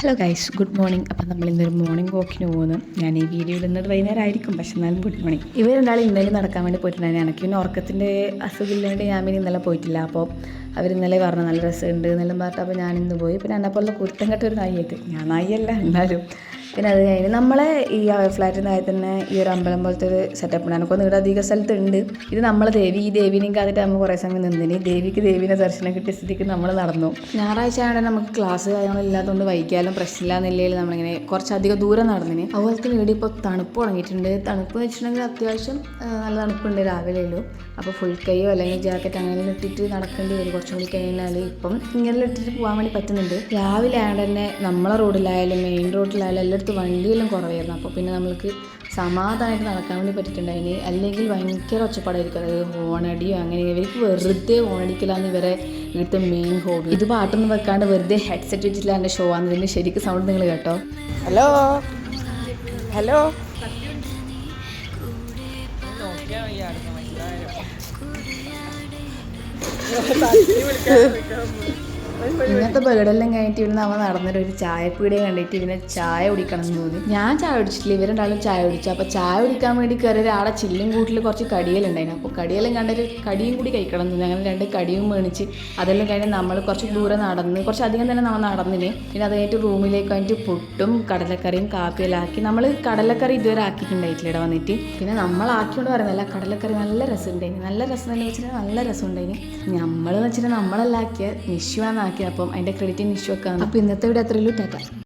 Hello guys, good morning. അപ്പം നമ്മൾ ഇന്നൊരു മോർണിംഗ് വാക്കിന് പോകുന്നു. ഞാൻ ഈ വീഡിയോ ഇടുന്നത് വൈകുന്നേരം ആയിരിക്കും, പക്ഷെ എന്നാലും ഗുഡ് മോർണിംഗ്. ഇവരെന്തായാലും ഇന്നലെ നടക്കാൻ വേണ്ടി പോയിട്ടുണ്ടായിരുന്നു. എനിക്ക് പിന്നെ ഉറക്കത്തിൻ്റെ അസുഖമില്ലാണ്ട് ഞാൻ പിന്നെ ഇന്നലെ പോയിട്ടില്ല. അപ്പോൾ അവരിന്നലെ പറഞ്ഞു നല്ല രസമുണ്ട് എന്നെല്ലാം പറഞ്ഞിട്ട് അപ്പോൾ ഞാനിന്ന് പോയി. പിന്നെ എന്നെപ്പോലെ കുരുത്തം കെട്ട ഒരു നായിയായിട്ട്, ഞാൻ നായിയല്ല എന്നാലും. പിന്നെ അത് കഴിഞ്ഞ് നമ്മളെ ഈ ഫ്ലാറ്റിൽ നിന്നായി തന്നെ ഈ ഒരു അമ്പലം പോലത്തെ ഒരു സെറ്റപ്പ് ഉണ്ട്. എനിക്കൊന്നും ഇവിടെ അധിക സ്ഥലത്തുണ്ട്. ഇത് നമ്മളെ ദേവി, ഈ ദേവീനെയും കാത്തിട്ട് നമ്മൾ കുറേ സമയം നിന്നിന്. ദേവിക്ക് ദേവീനെ ദർശനം കിട്ടിയ സ്ഥിതിക്ക് നമ്മൾ നടന്നു. ഞായറാഴ്ച ആയതുകൊണ്ട് നമുക്ക് ക്ലാസ് കാര്യങ്ങളില്ലാത്തതുകൊണ്ട് വൈകിയാലും പ്രശ്നമില്ല നിലയിൽ നമ്മളിങ്ങനെ കുറച്ചധികം ദൂരം നടന്നിന്. അതുപോലെ തന്നെ ഇവിടെ ഇപ്പോൾ തണുപ്പ് തുടങ്ങിയിട്ടുണ്ട്. തണുപ്പ് വെച്ചിട്ടുണ്ടെങ്കിൽ അത്യാവശ്യം നല്ല തണുപ്പുണ്ട് രാവിലെയല്ലോ. അപ്പോൾ ഫുൾ കൈയോ അല്ലെങ്കിൽ ജാക്കറ്റ് അങ്ങനെ ഇട്ടിട്ട് നടക്കേണ്ടി വരും. കുറച്ചും കൂടി കഴിഞ്ഞാൽ ഇപ്പം ഇങ്ങനെ ഇട്ടിട്ട് പോകാൻ വേണ്ടി പറ്റുന്നുണ്ട്. രാവിലെ ആയതുകൊണ്ട് തന്നെ നമ്മളെ റോഡിലായാലും മെയിൻ റോഡിലായാലും എല്ലായിടത്തും വണ്ടിയെല്ലാം കുറവായിരുന്നു. അപ്പോൾ പിന്നെ നമ്മൾക്ക് സമാധാനമായിട്ട് നടക്കാൻ വേണ്ടി പറ്റിയിട്ടുണ്ടായിന്. അല്ലെങ്കിൽ ഭയങ്കര ഒച്ചപ്പാടായിരിക്കും, അതായത് ഹോണടിയോ അങ്ങനെ. ഇവർക്ക് വെറുതെ ഹോണടിക്കലാന്ന് ഇവരെ ഇവിടുത്തെ മെയിൻ ഹോബി. ഇത് പാട്ടൊന്നും വെക്കാണ്ട് വെറുതെ ഹെഡ്സെറ്റ് വെച്ചിട്ടില്ല എൻ്റെ ഷോ ആണ്. ഇതിൻ്റെ ശരിക്കും സൗണ്ട് നിങ്ങൾ കേട്ടോ. ഹലോ ഹലോ ഇങ്ങനത്തെ ബേഡെല്ലാം കഴിഞ്ഞിട്ട് ഇവിടുന്ന് അവൻ നടന്നിട്ട് ഒരു ചായപ്പീടിയെ കണ്ടിട്ട് ഇവനെ ചായ കുടിക്കണം എന്ന് തോന്നി. ഞാൻ ചായ കുടിച്ചിട്ടില്ല, ഇവരുണ്ടാവും ചായ കുടിച്ചു. അപ്പോൾ ചായ കുടിക്കാൻ വേണ്ടി കയറിയത് ആടെ ചില്ലും കൂട്ടിൽ കുറച്ച് കടികളുണ്ടായിരുന്നു. അപ്പോൾ കടിയെല്ലാം കണ്ടൊരു കടിയും കൂടി കഴിക്കണം എന്ന് തോന്നി. അങ്ങനെ 2 കടിയും മേടിച്ച് അതെല്ലാം കഴിഞ്ഞ് നമ്മൾ കുറച്ച് ദൂരം നടന്ന്, കുറച്ചധികം തന്നെ നമ്മൾ നടന്നിന്. പിന്നെ അത് കഴിഞ്ഞിട്ട് റൂമിലേക്ക് വന്നിട്ട് പുട്ടും കടലക്കറിയും കാപ്പിയെല്ലാം ആക്കി. നമ്മൾ കടലക്കറി ഇതുവരെ ആക്കിയിട്ടുണ്ടായിട്ടില്ല ഇവിടെ വന്നിട്ട്. പിന്നെ നമ്മളാക്കിക്കൊണ്ട് പറയുന്നില്ല, കടലക്കറി നല്ല രസമുണ്ടായിന്. നല്ല രസം തന്നെ വെച്ചിട്ടുണ്ടെങ്കിൽ നല്ല രസം ഉണ്ടായിന്. നമ്മളെന്ന് വെച്ചിട്ടുണ്ടെങ്കിൽ നമ്മളെല്ലാം ആക്കിയ നിശ്വാന്ന് ആക്കിയത്. അപ്പം അതിൻ്റെ ക്രെഡിറ്റ് നിശ്വക്കാണ്. അപ്പോൾ ഇന്നത്തെ ഇവിടെ അത്രയുള്ളൂ. ടാറ്റ.